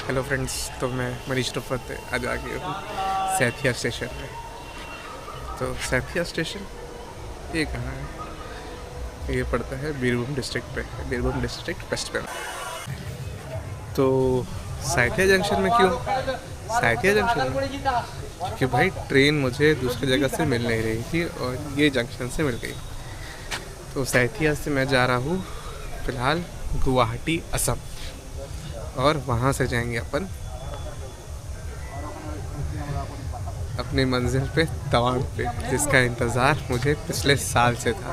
Hello friends, तो मैं मनीष रफत आज आ गया हूँ सैथिया स्टेशन पे। तो सैथिया स्टेशन ये कहाँ है? ये पड़ता है बीरभूम डिस्ट्रिक्ट पे, बीरभूम डिस्ट्रिक्ट वेस्ट में। तो सैथिया जंक्शन में क्यों? सैथिया जंक्शन में क्योंकि भाई ट्रेन मुझे दूसरी जगह से मिल नहीं रही थी और ये जंक्शन से मिल गई। तो सैथिया से मैं जा रहा हूँ फ़िलहाल गुवाहाटी असम, और वहाँ से जाएंगे अपन अपनी मंजिल पे तवांग पे, जिसका इंतज़ार मुझे पिछले साल से था।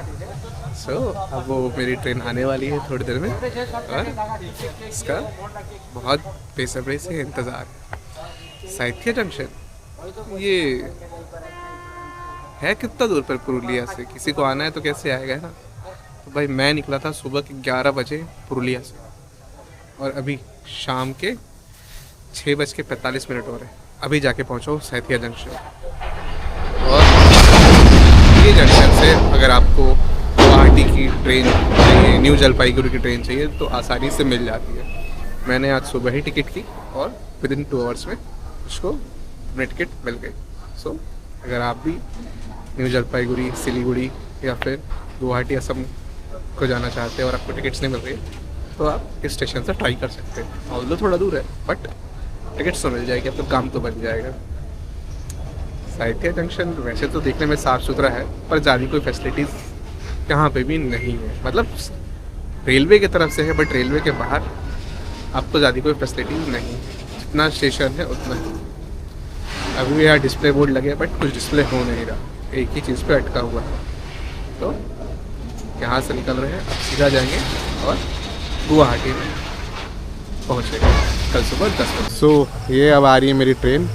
अब वो मेरी ट्रेन आने वाली है थोड़ी देर में और इसका बहुत बेसब्री से इंतज़ार। सैथिया जंक्शन ये है कितना दूर पर पुरुलिया से? किसी को आना है तो कैसे आएगा, है ना? तो भाई मैं निकला था सुबह के 11 बजे पुरुलिया से और अभी शाम के 6:45 हो रहे हैं। अभी जाके पहुँचा हूँ सैथिया जंक्शन। और ये जंक्शन से अगर आपको गुवाहाटी की ट्रेन चाहिए, न्यू जलपाईगुड़ी की ट्रेन चाहिए तो आसानी से मिल जाती है। मैंने आज सुबह ही टिकट की और विदिन 2 आवर्स में उसको अपनी टिकट मिल गई। अगर आप भी न्यू जलपाईगुड़ी, सिलीगुड़ी या फिर गुवाहाटी असम को जाना चाहते हैं और आपको टिकट्स नहीं मिल रही तो आप इस स्टेशन से ट्राई कर सकते हैं। ऑल्दो थोड़ा दूर है बट टिकट्स तो मिल जाएगी, आपका काम तो बन जाएगा। सैथिया जंक्शन वैसे तो देखने में साफ़ सुथरा है पर ज़्यादा कोई फैसिलिटीज़ यहाँ पे भी नहीं है। मतलब रेलवे की तरफ से है बट रेलवे के बाहर आपको ज़्यादा कोई फैसिलिटीज़ नहीं, जितना स्टेशन है उतना ही। अभी भी यहाँ डिस्प्ले बोर्ड लगे बट कुछ डिस्प्ले हो नहीं रहा, एक ही चीज़ पे अटका हुआ है। तो यहाँ से निकल रहे हैं, अब सीधा जाएंगे और गुवाहाटी में पहुँचेगा कल सुबह 10 बजे। ये अब आ रही है मेरी ट्रेन,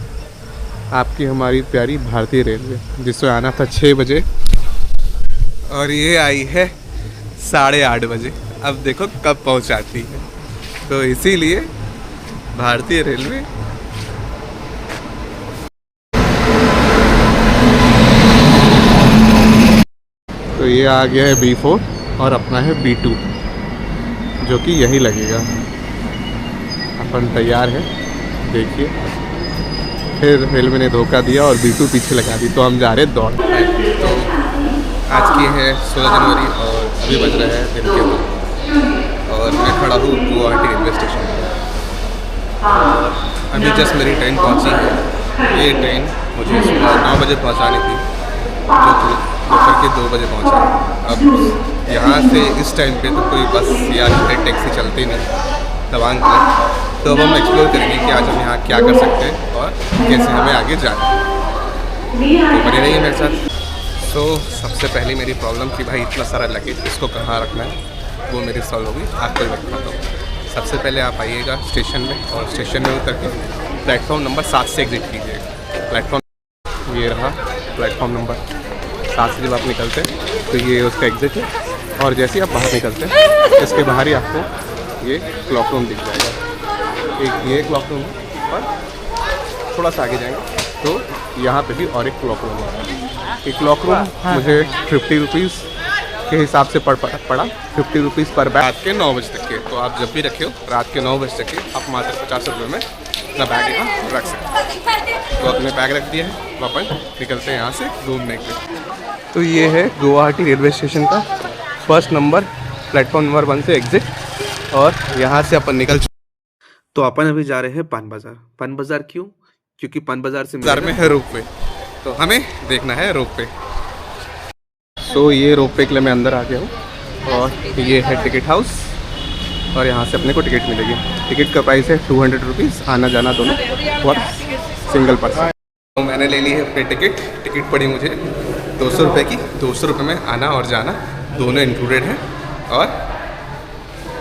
आपकी हमारी प्यारी भारतीय रेलवे, जिससे आना था 6 बजे और ये आई है 8:30 बजे। अब देखो कब पहुँचाती है। तो इसीलिए भारतीय रेलवे तो ये आ गया है B4 और अपना है B2 जो कि यही लगेगा। अपन तैयार है, देखिए। फिर रेलवे ने धोखा दिया और B2 पीछे लगा दी, तो हम जा रहे दौड़। तो आज की है 16 जनवरी और अभी बज रहा है दिन के 2 और मैं खड़ा हूँ गुवाहाटी रेलवे स्टेशन पर। अभी जस्ट मेरी ट्रेन पहुँची है। ये ट्रेन मुझे सुबह 9 बजे पहुँचानी थी जो कि दोपहर के 2 बजे पहुँचा। अब यहाँ से इस टाइम पे तो कोई बस या फिर टैक्सी चलती नहीं तवांग तक। तो अब हम एक्सप्लोर करेंगे कि आज हम यहाँ क्या कर सकते हैं और कैसे हमें आगे जाना है। तो बने रहिए मेरे साथ। सबसे पहले मेरी प्रॉब्लम कि भाई इतना सारा लगेज इसको कहाँ रखना है, वो मेरी सॉल्व होगी। आपको भी बताता हूँ। सबसे पहले आप आइएगा स्टेशन में और स्टेशन में उतर के प्लेटफॉर्म नंबर 7 से एग्जिट कीजिएगा। प्लेटफॉर्म ये रहा, प्लेटफॉर्म नंबर 7 से जब आप निकलते हैं तो ये उसका एग्जिट है। और जैसे ही आप बाहर निकलते हैं इसके बाहर ही आपको ये क्लॉक रूम दिख जाएगा। एक ये क्लॉक रूम है और थोड़ा सा आगे जाएंगे तो यहाँ पे भी और एक क्लॉक रूम है। ये क्लॉक रूम मुझे 50 रुपीज़ के हिसाब से पड़ा 50 रुपीज़ पर बैग। रात के 9 बजे तक के, तो आप जब भी रखे हो रात के 9 बजे तक के आप मात्र 50 रुपये में अपना बैग यहाँ रख सकते हैं। तो अपने बैग रख दिया है, वापस निकलते हैं यहाँ से घूमने के लिए। तो ये है गुवाहाटी रेलवे स्टेशन का फर्स्ट नंबर, प्लेटफॉर्म नंबर 1 से एग्जिट और यहाँ से अपन निकल। तो अपन अभी जा रहे हैं पान बाज़ार। पान बाज़ार क्यों? क्योंकि पान बाज़ार से बाज़ार में है रोप वे, तो हमें देखना है रोप वे। ये रोप वे के लिए मैं अंदर आ गया हूँ और ये है टिकट हाउस और यहाँ से अपने को टिकट मिलेगी। टिकट का प्राइस है 200 रुपीज़, आना जाना दोनों और सिंगल पर्सन। तो मैंने ले ली है अपनी टिकट पड़ी मुझे 200 रुपये की। 200 रुपये में आना और जाना दोनों इंक्लूडेड है। और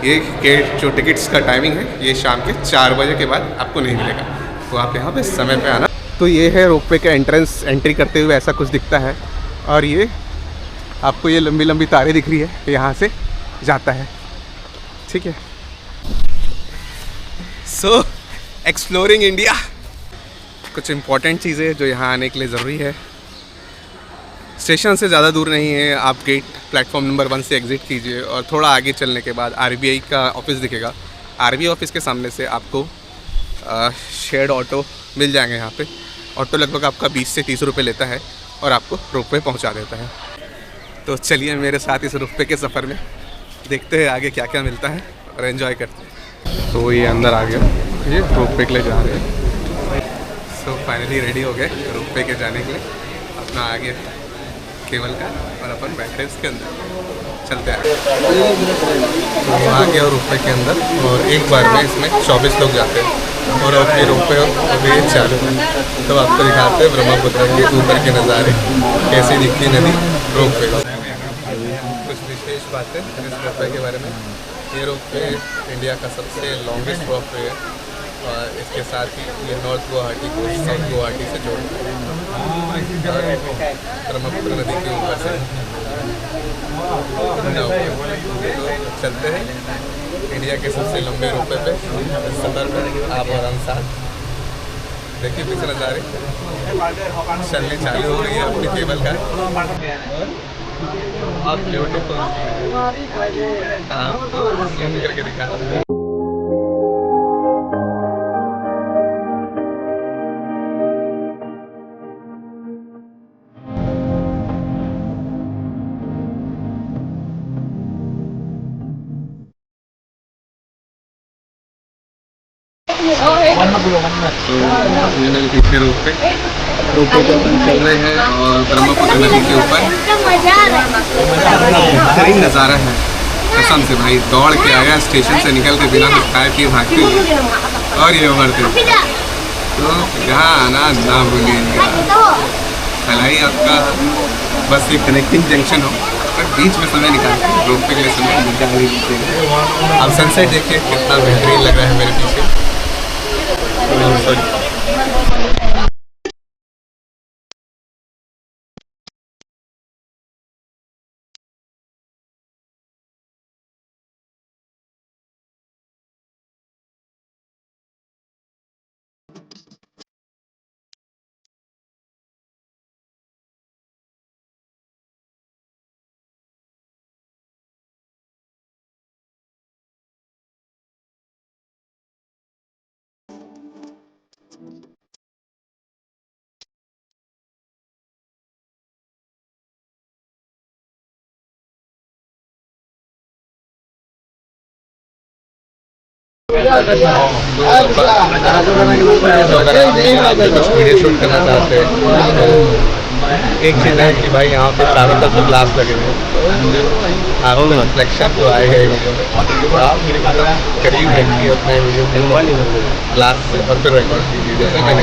ये जो टिकट्स का टाइमिंग है ये शाम के 4 बजे के बाद आपको नहीं मिलेगा, तो आप यहाँ पे समय पे आना। तो ये है रोपवे का एंट्री करते हुए ऐसा कुछ दिखता है और ये आपको ये लंबी लंबी तारें दिख रही है, यहाँ से जाता है, ठीक है। Exploring India. कुछ इम्पोर्टेंट चीज़ें जो यहाँ आने के लिए ज़रूरी है। स्टेशन से ज़्यादा दूर नहीं है, आप गेट प्लेटफॉर्म नंबर 1 से एग्ज़िट कीजिए और थोड़ा आगे चलने के बाद RBI का ऑफिस दिखेगा। RBI ऑफिस के सामने से आपको शेयर्ड ऑटो मिल जाएंगे यहाँ पे। ऑटो लगभग आपका 20 से 30 रुपये लेता है और आपको रोपवे पहुँचा देता है। तो चलिए मेरे साथ इस रोपवे के सफ़र में देखते हैं आगे क्या क्या मिलता है और एंजॉय करते हैं। तो ये अंदर आ गया, ये रोपवे के लिए जा रहे हैं। सो फाइनली रेडी हो गए रोपवे के जाने के लिए। अपना आ गया केबल का और अपन बैठे उसके अंदर, चलते हैं। तो आ गया रोपवे के अंदर और एक बार में इसमें 24 लोग जाते हैं और अब ये रोपवे अभी चालू है। तो आपको दिखाते हैं ब्रह्मपुत्र के ऊपर के नज़ारे, कैसी दिखती नदी रोपवे। कुछ विशेष बातें इस रोपवे के बारे में। ये रोपवे इंडिया का सबसे लॉन्गेस्ट रोपवे है और इसके साथ ही ये नॉर्थ गुवाहाटी को साउथ गुवाहाटी से जोड़ता है। ब्रह्मपुत्र नदी के ऊपर से तो चलते हैं इंडिया के सबसे लंबे रोपवे पे। इस सफर में आप और हम साथ देखिए पीछे नज़ारे, चलने चालू हो रही है अपनी केबल का। आप ब्यूटीफुल करके दिखा। पीछे रोपवे पे अपन चल रहे हैं और ब्रह्मपुत्र नदी के ऊपर बेहतरीन नज़ारा है कसम से भाई। दौड़ के आया स्टेशन से निकल के बिना कुछ खाए पिए भागते हुए और ये उभरते। तो यहाँ आना ना भूलिएगा। भलाई आपका बस एक कनेक्टिंग जंक्शन हो पर बीच में समय निकाल के रोपवे के लिए समय निकाल लीजिए। आप सनसेट देखिए कितना बेहतरीन लग रहा है मेरे पीछे। कुछ वीडियो शूट करना चाहते हैं। एक चीज़ है कि भाई यहाँ पे चारों तरफ तो ग्लास लगे हुए हैं, आगे में रिफ्लेक्शन तो आएगा। आप करीब रखिए अपने वीडियो ग्लास से और फिर रिकॉर्ड कीजिए जैसे मैंने।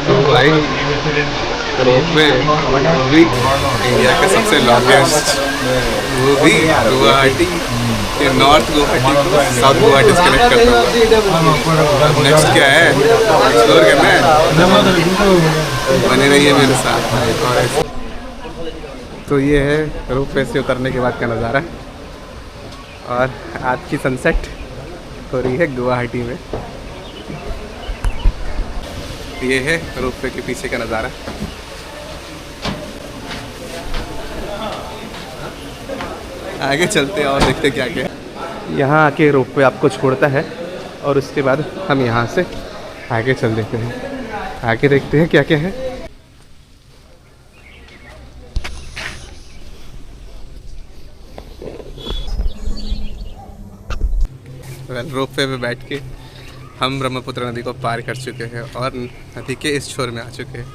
तो भाई रोपवे भी इंडिया का सबसे लॉन्गेस्ट, वो भी गुवाहाटी के नॉर्थ गुवाहाटी को साउथ गुवाहाटी से कनेक्ट करता है। नेक्स्ट क्या है एक्सप्लोर करना है, बने रहिए मेरे साथ। तो ये है रोपवे से उतरने के बाद का नज़ारा और आज की सनसेट हो रही है गुवाहाटी में। ये है रोपवे के पीछे का नज़ारा। आगे चलते हैं और देखते क्या क्या है। यहाँ आके रोपवे आपको छोड़ता है और उसके बाद हम यहाँ से आगे चल देते हैं। आगे देखते हैं क्या क्या है। रोपवे पे बैठ के हम ब्रह्मपुत्र नदी को पार कर चुके हैं और नदी के इस छोर में आ चुके हैं।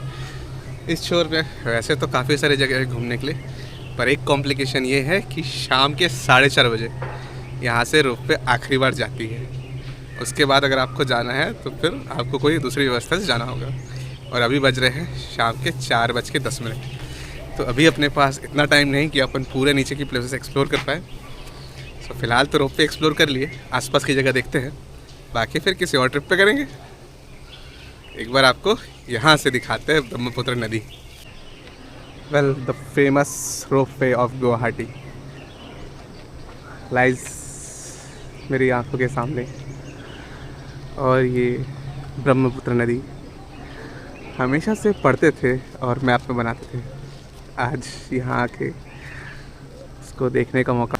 इस छोर में वैसे तो काफ़ी सारी जगह है घूमने के लिए, पर एक कॉम्प्लिकेशन ये है कि शाम के 4:30 बजे यहाँ से रोपवे आखिरी बार जाती है। उसके बाद अगर आपको जाना है तो फिर आपको कोई दूसरी व्यवस्था से जाना होगा। और अभी बज रहे हैं शाम के 4:10। तो अभी अपने पास इतना टाइम नहीं कि अपन पूरे नीचे की प्लेसेस एक्सप्लोर कर पाए। तो फिलहाल तो रोप पे एक्सप्लोर कर लिए, आसपास की जगह देखते हैं, बाकी फिर किसी और ट्रिप पे करेंगे। एक बार आपको यहाँ से दिखाते हैं ब्रह्मपुत्र नदी। Well, the famous rope way of Guwahati lies मेरी आंखों के सामने, और ये ब्रह्मपुत्र नदी हमेशा से पढ़ते थे और मैप में बनाते थे, आज यहाँ आके इसको देखने का मौका।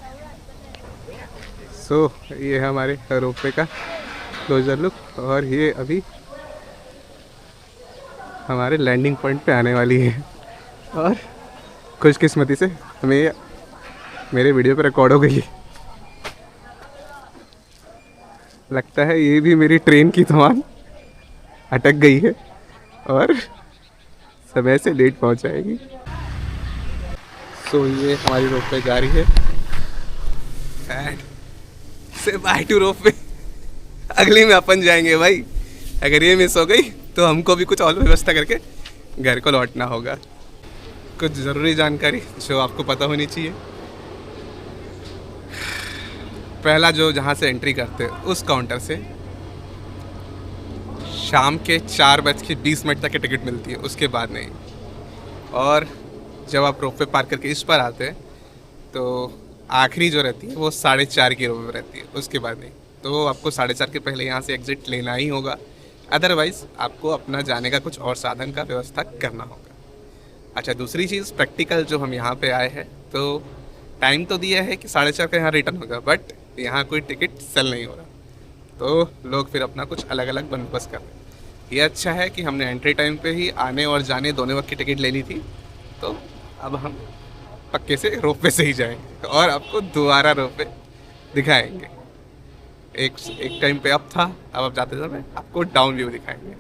ये है हमारे रोपवे का क्लोजर लुक, और ये अभी हमारे लैंडिंग पॉइंट पे आने वाली है, और खुशकिस्मती से हमें मेरे वीडियो पे रिकॉर्ड हो गई। लगता है ये भी मेरी ट्रेन की कमान अटक गई है और समय से लेट पहुंच जाएगी। ये हमारी रोपवे जा रही है, एंड से बाय टू रोपवे। अगली में अपन जाएंगे भाई, अगर ये मिस हो गई तो हमको भी कुछ और व्यवस्था करके घर को लौटना होगा। कुछ ज़रूरी जानकारी जो आपको पता होनी चाहिए। पहला जो जहाँ से एंट्री करते हैं उस काउंटर से शाम के 4:20 तक की टिकट मिलती है, उसके बाद नहीं। और जब आप रोपवे पार करके इस पर आते हैं तो आखिरी जो रहती है वो 4:30 की रोपवे रहती है, उसके बाद नहीं। तो आपको 4:30 के पहले यहाँ से एग्ज़िट लेना ही होगा, अदरवाइज़ आपको अपना जाने का कुछ और साधन का व्यवस्था करना होगा। अच्छा, दूसरी चीज़ प्रैक्टिकल, जो हम यहाँ पे आए हैं तो टाइम तो दिया है कि 4:30 का यहाँ रिटर्न होगा, बट यहाँ कोई टिकट सेल नहीं हो रहा, तो लोग फिर अपना कुछ अलग अलग बंदोबस्त कर रहे हैं। ये अच्छा है कि हमने एंट्री टाइम पे ही आने और जाने दोनों वक्त की टिकट ले ली थी, तो अब हम पक्के से रोपवे से ही जाएंगे और आपको दोबारा रोपवे दिखाएंगे। एक टाइम पे अप था, अब आप जाते समय आपको डाउन व्यू दिखाएंगे।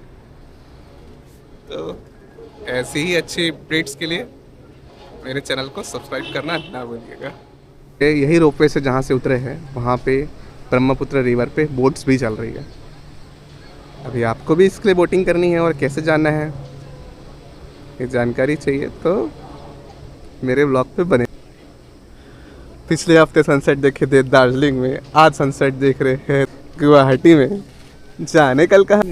तो ऐसी ही अच्छी अपडेट्स के लिए मेरे चैनल को सब्सक्राइब करना ना भूलिएगा। यही रोपवे से जहाँ से उतरे हैं वहाँ पे ब्रह्मपुत्र रिवर पे बोट्स भी चल रही है। अभी आपको भी इसके लिए बोटिंग करनी है और कैसे जाना है ये जानकारी चाहिए तो मेरे ब्लॉग पे बने। पिछले हफ्ते सनसेट देखे थे दार्जिलिंग में, आज सनसेट देख रहे हैं गुवाहाटी में। जाने कल कहाँ।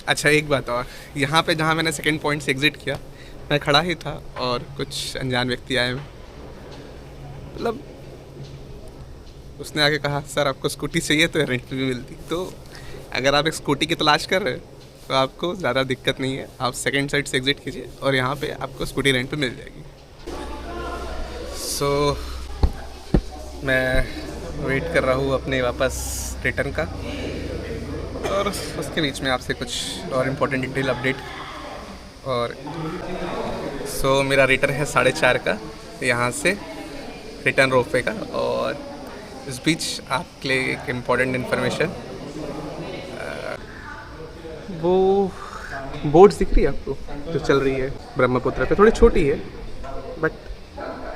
अच्छा, एक बात और, यहाँ पे जहाँ मैंने सेकंड पॉइंट से एग्ज़िट किया, मैं खड़ा ही था और कुछ अनजान व्यक्ति आए, मतलब उसने आके कहा सर आपको स्कूटी चाहिए तो रेंट पे भी मिलती। तो अगर आप एक स्कूटी की तलाश कर रहे हैं तो आपको ज़्यादा दिक्कत नहीं है, आप सेकंड साइड से एग्ज़िट कीजिए और यहाँ पे आपको स्कूटी रेंट पे मिल जाएगी। मैं वेट कर रहा हूँ अपने वापस रिटर्न का, और उसके बीच में आपसे कुछ और इम्पोर्टेंट डिटेल अपडेट। और मेरा रिटर्न है 4:30 का यहाँ से रिटर्न रोपवे का, और इस बीच आपके लिए एक इम्पोर्टेंट इन्फॉर्मेशन, वो बोट्स दिख रही है आपको जो चल रही है ब्रह्मपुत्र पे, थोड़ी छोटी है बट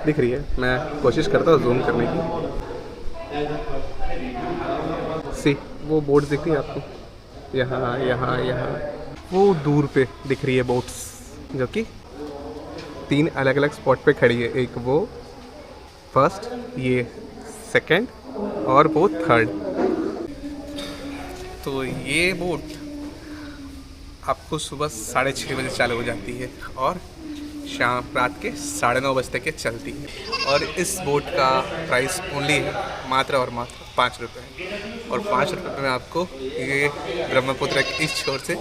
दिख रही है। मैं कोशिश करता हूँ जूम करने की। वो बोट्स दिख रही है आपको, यहाँ यहाँ यहाँ वो दूर पे दिख रही है बोट्स, जो कि 3 अलग अलग स्पॉट पे खड़ी है। एक वो फर्स्ट, ये सेकंड, और वो थर्ड। तो ये बोट आपको सुबह 6:30 बजे चालू हो जाती है और रात के 9:30 बजे तक चलती है। और इस बोट का प्राइस ओनली है मात्र और मात्र 5 रुपये, और 5 रुपये में आपको ये ब्रह्मपुत्र के इस छोर से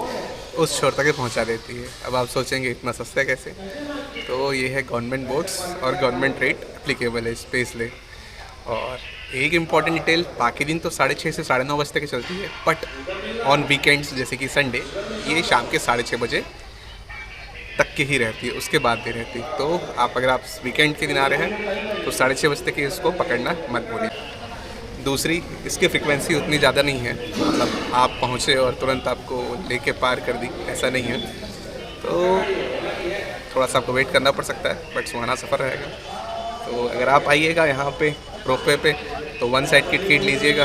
उस छोर तक पहुंचा देती है। अब आप सोचेंगे इतना सस्ता कैसे, तो ये है गवर्नमेंट बोट्स और गवर्नमेंट रेट एप्लीकेबल है इस पे इसलिए। और एक इम्पॉर्टेंट डिटेल, बाकी दिन तो 6:30 से 9:30 बजे तक चलती है, बट ऑन वीकेंड्स जैसे कि संडे ये शाम के 6:30 बजे तक की ही रहती है, उसके बाद नहीं रहती। तो आप अगर आप वीकेंड के दिन आ रहे हैं तो 6:30 बजे तक इसको पकड़ना मत भूलिए। दूसरी, इसकी फ्रिक्वेंसी उतनी ज़्यादा नहीं है, मतलब आप पहुँचे और तुरंत आपको लेके पार कर दी, ऐसा नहीं है। तो थोड़ा सा आपको वेट करना पड़ सकता है, बट सुहाना सफ़र रहेगा। तो अगर आप आइएगा यहाँ पे रोपवे पे तो वन साइड की टिकट लीजिएगा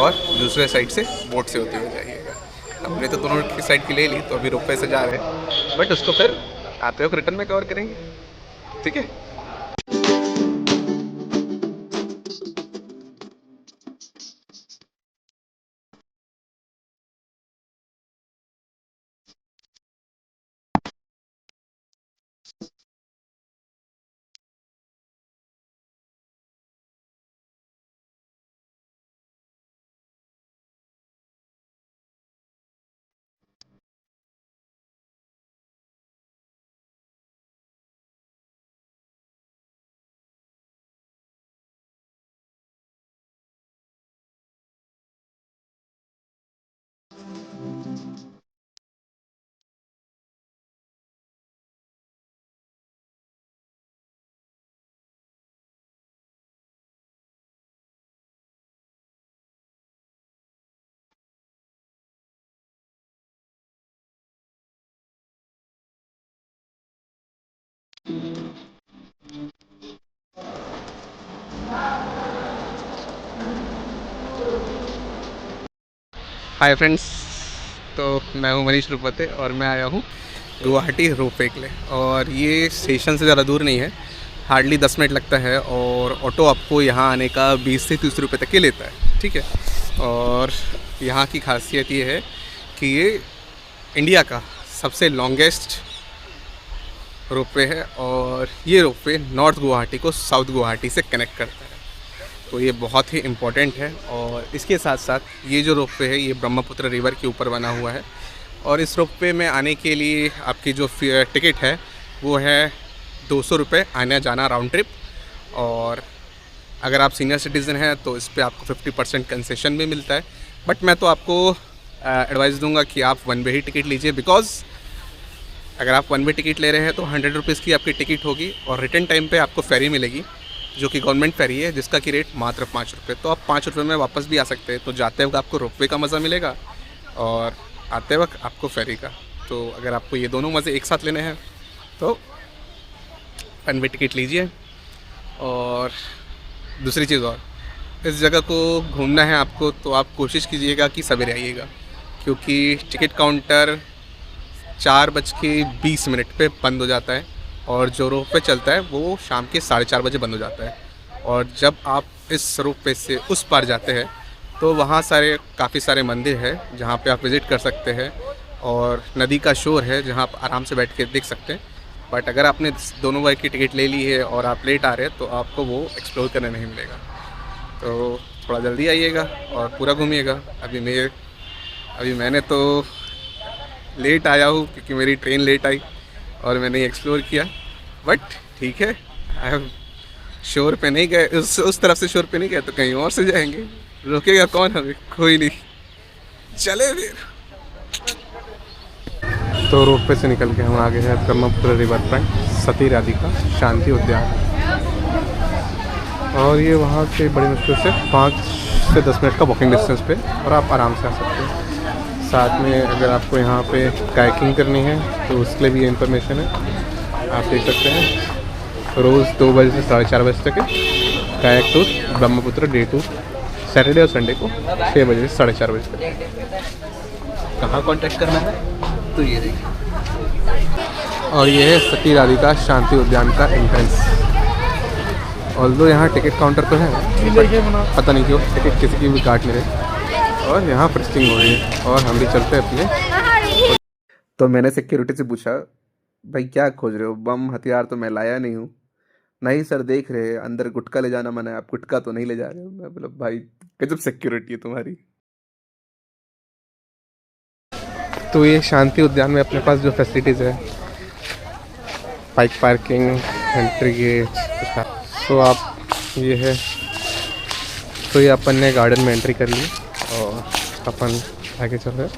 और दूसरे साइड से बोट से होते हुए जाइएगा। हमने तो दोनों की साइड की ले ली, तो अभी रोपवे से जा रहे हैं, बट उसको फिर आते वक्त रिटर्न में कवर करेंगे, ठीक है। हाय फ्रेंड्स, तो मैं हूँ मनीष रुपते और मैं आया हूँ गुवाहाटी रोपवे के लिए। और ये स्टेशन से ज़्यादा दूर नहीं है, हार्डली 10 मिनट लगता है, और ऑटो आपको यहाँ आने का 20 से 30 रुपये तक के लेता है, ठीक है। और यहाँ की खासियत ये है कि ये इंडिया का सबसे लॉन्गेस्ट रोपवे है, और ये रोपवे नॉर्थ गुवाहाटी को साउथ गुवाहाटी से कनेक्ट करता है, तो ये बहुत ही इम्पोर्टेंट है। और इसके साथ साथ ये जो रोपवे है ये ब्रह्मपुत्र रिवर के ऊपर बना हुआ है, और इस रोपवे में आने के लिए आपकी जो टिकट है वो है 200 रुपये आना जाना राउंड ट्रिप। और अगर आप सीनियर सिटीज़न हैं तो इस पर आपको 50% कंसेशन भी मिलता है, बट मैं तो आपको एडवाइस दूंगा कि आप वन वे ही टिकट लीजिए, बिकॉज़ अगर आप वन वे टिकट ले रहे हैं तो 100 रुपीज़ की आपकी टिकट होगी, और रिटर्न टाइम पे आपको फेरी मिलेगी जो कि गवर्नमेंट फेरी है, जिसका की रेट मात्र 5 रुपये। तो आप 5 रुपये में वापस भी आ सकते हैं, तो जाते वक्त आपको रोपवे का मज़ा मिलेगा और आते वक्त आपको फेरी का। तो अगर आपको ये दोनों मज़े एक साथ लेने हैं तो वन वे टिकट लीजिए। और दूसरी चीज़ और, इस जगह को घूमना है आपको तो आप कोशिश कीजिएगा कि सवेरे आइएगा, क्योंकि टिकट काउंटर 4:20 पे बंद हो जाता है, और जो रोपवे चलता है वो शाम के 4:30 बजे बंद हो जाता है। और जब आप इस रोपवे से उस पार जाते हैं तो वहाँ काफ़ी सारे मंदिर हैं जहाँ पे आप विज़िट कर सकते हैं, और नदी का शोर है जहाँ आप आराम से बैठ के देख सकते हैं। बट अगर आपने दोनों बार की टिकट ले ली है और आप लेट आ रहे हैं तो आपको वो एक्सप्लोर करने नहीं मिलेगा। तो थोड़ा जल्दी आइएगा और पूरा घूमिएगा। अभी मैंने तो लेट आया हूँ क्योंकि मेरी ट्रेन लेट आई और मैंने एक्सप्लोर किया, बट ठीक है। शोर पे नहीं गए, उस तरफ से शोर पे नहीं गए तो कहीं और से जाएंगे, रोकेगा कौन हमें, कोई नहीं, चले फिर। तो रोपवे से निकल के हम आगे हैं ब्रह्मपुत्र रिवर फ्रंट सती राधिका शांति उद्यान, और ये वहाँ से बड़ी मुश्किल से 5 से 10 मिनट का वॉकिंग डिस्टेंस पे, और आप आराम से आ सकते हैं। साथ में अगर आपको यहाँ पे कायाकिंग करनी है तो उसके लिए भी ये इन्फॉर्मेशन है, आप देख सकते हैं। रोज़ 2 बजे से 4:30 बजे तक है kayak tour Brahmaputra day tour, Saturday और संडे को 6 बजे से 4:30 बजे तक। कहाँ कांटेक्ट करना है तो ये देखिए, और ये है सती राधिका शांति उद्यान का एंट्रेंस। ऑल्दो यहाँ टिकट काउंटर तो है, पता नहीं क्यों टिकट किसी की भी काट नहीं रहे, और यहाँ फ्रिस्टिंग हो रही है, और हम भी चलते हैं अपने। तो मैंने सिक्योरिटी से पूछा, भाई क्या खोज रहे हो, बम हथियार तो मैं लाया नहीं हूँ। नहीं सर, देख रहे हैं अंदर गुटखा ले जाना मना है, आप गुटखा तो नहीं ले जा रहे हो। मैं बोला भाई गजब सिक्योरिटी है तुम्हारी। तो ये शांति उद्यान में अपने पास जो फैसिलिटीज़ है, बाइक पार्किंग, एंट्री गेट, तो आप ये है, तो ये अपन ने गार्डन में एंट्री कर ली और अपन आगे चल रहे हैं।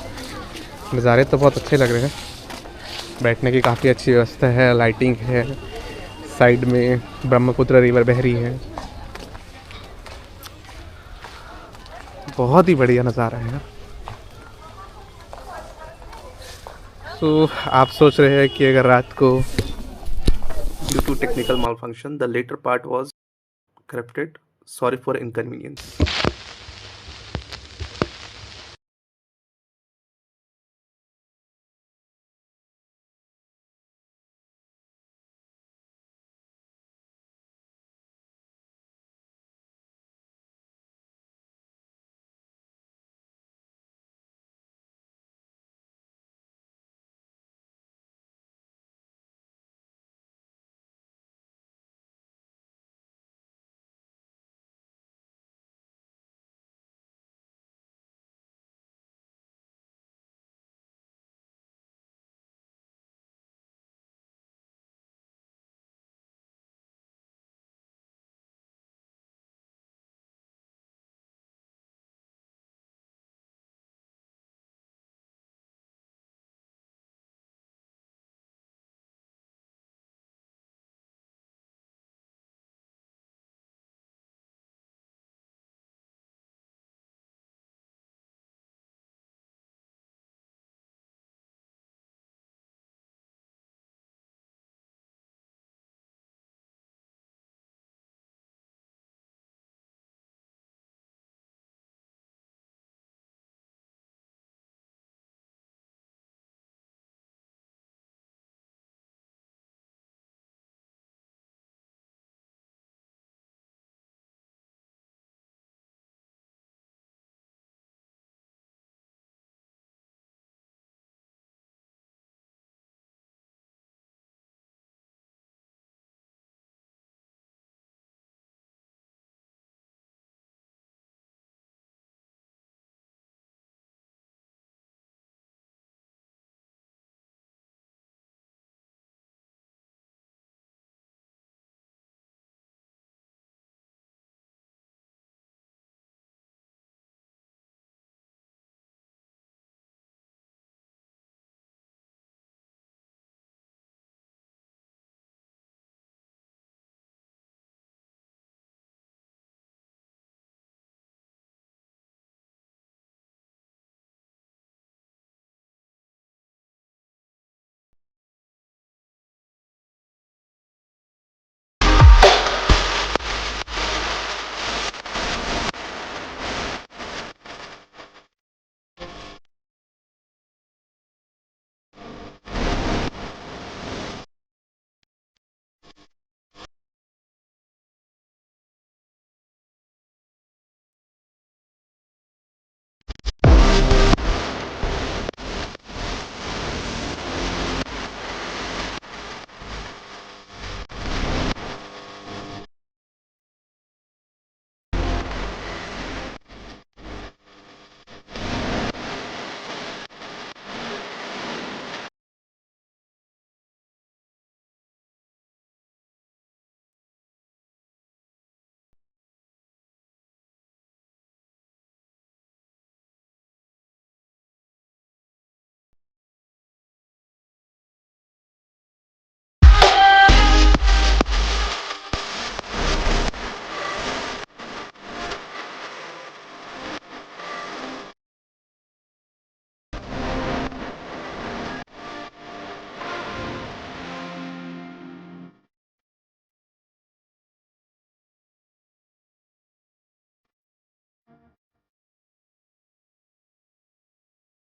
नज़ारे तो बहुत अच्छे लग रहे हैं, बैठने की काफ़ी अच्छी व्यवस्था है, लाइटिंग है, साइड में ब्रह्मपुत्र रिवर बह रही है, बहुत ही बढ़िया नज़ारा है। तो आप सोच रहे हैं कि अगर रात को due to technical malfunction the later part was corrupted, sorry for inconvenience।